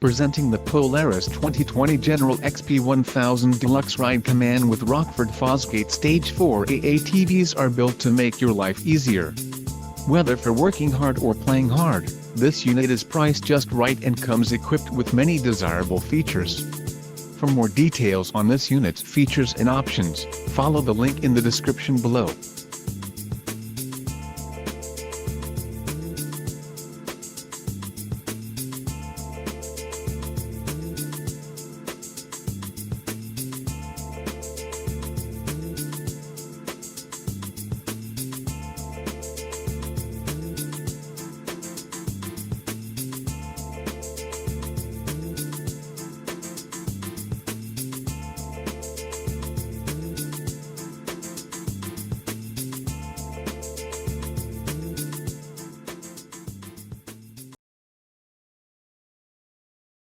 Presenting the Polaris 2020 General XP1000 Deluxe Ride Command with Rockford Fosgate Stage 4 AATVs are built to make your life easier. Whether for working hard or playing hard, this unit is priced just right and comes equipped with many desirable features. For more details on this unit's features and options, follow the link in the description below.